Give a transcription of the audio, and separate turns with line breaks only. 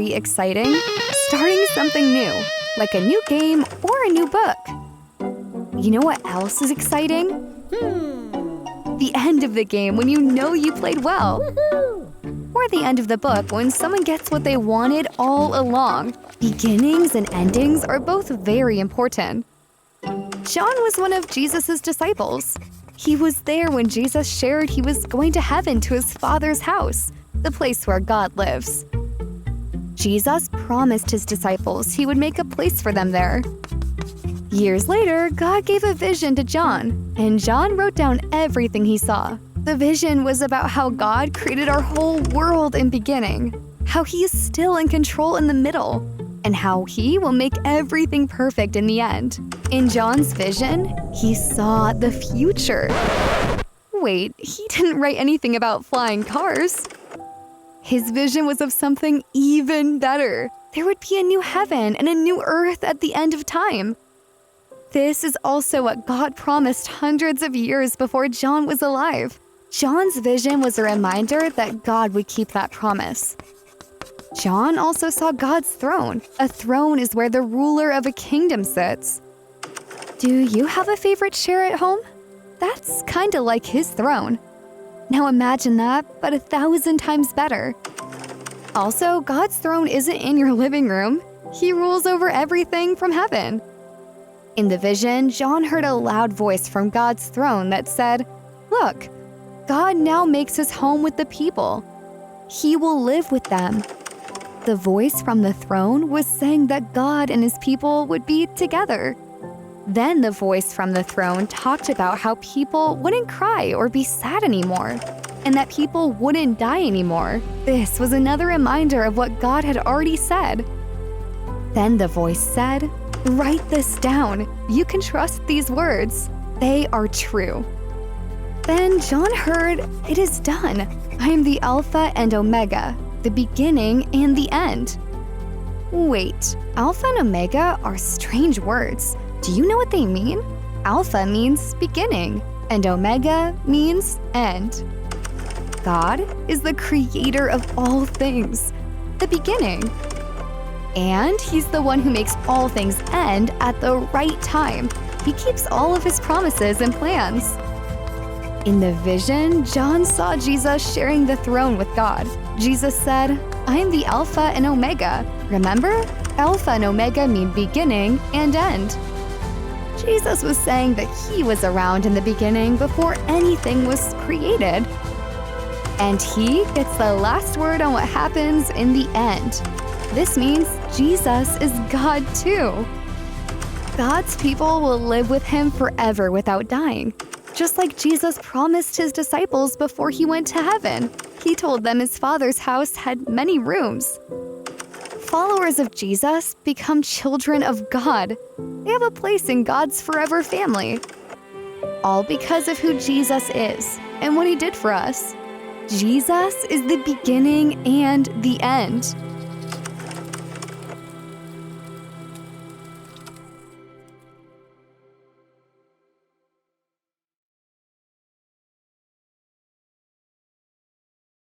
very exciting? Starting something new, like a new game or a new book. You know what else is exciting? The end of the game when you know you played well. Or the end of the book when someone gets what they wanted all along. Beginnings and endings are both very important. John was one of Jesus' disciples. He was there when Jesus shared he was going to heaven to his Father's house, the place where God lives. Jesus promised his disciples he would make a place for them there. Years later, God gave a vision to John, and John wrote down everything he saw. The vision was about how God created our whole world in beginning, how he is still in control in the middle, and how he will make everything perfect in the end. In John's vision, he saw the future. Wait, he didn't write anything about flying cars. His vision was of something even better. There would be a new heaven and a new earth at the end of time. This is also what God promised hundreds of years before John was alive. John's vision was a reminder that God would keep that promise. John also saw God's throne. A throne is where the ruler of a kingdom sits. Do you have a favorite chair at home? That's kind of like his throne. Now imagine that, but 1,000 times better. Also, God's throne isn't in your living room. He rules over everything from heaven. In the vision, John heard a loud voice from God's throne that said, "Look, God now makes his home with the people. He will live with them." The voice from the throne was saying that God and his people would be together. Then the voice from the throne talked about how people wouldn't cry or be sad anymore, and that people wouldn't die anymore. This was another reminder of what God had already said. Then the voice said, "Write this down. You can trust these words. They are true." Then John heard, "It is done. I am the Alpha and Omega, the beginning and the end." Wait, Alpha and Omega are strange words. Do you know what they mean? Alpha means beginning, and Omega means end. God is the creator of all things, the beginning. And he's the one who makes all things end at the right time. He keeps all of his promises and plans. In the vision, John saw Jesus sharing the throne with God. Jesus said, "I am the Alpha and Omega." Remember? Alpha and Omega mean beginning and end. Jesus was saying that he was around in the beginning before anything was created. And he gets the last word on what happens in the end. This means Jesus is God too. God's people will live with him forever without dying. Just like Jesus promised his disciples before he went to heaven. He told them his Father's house had many rooms. Followers of Jesus become children of God. They have a place in God's forever family. All because of who Jesus is and what he did for us. Jesus is the beginning and the end.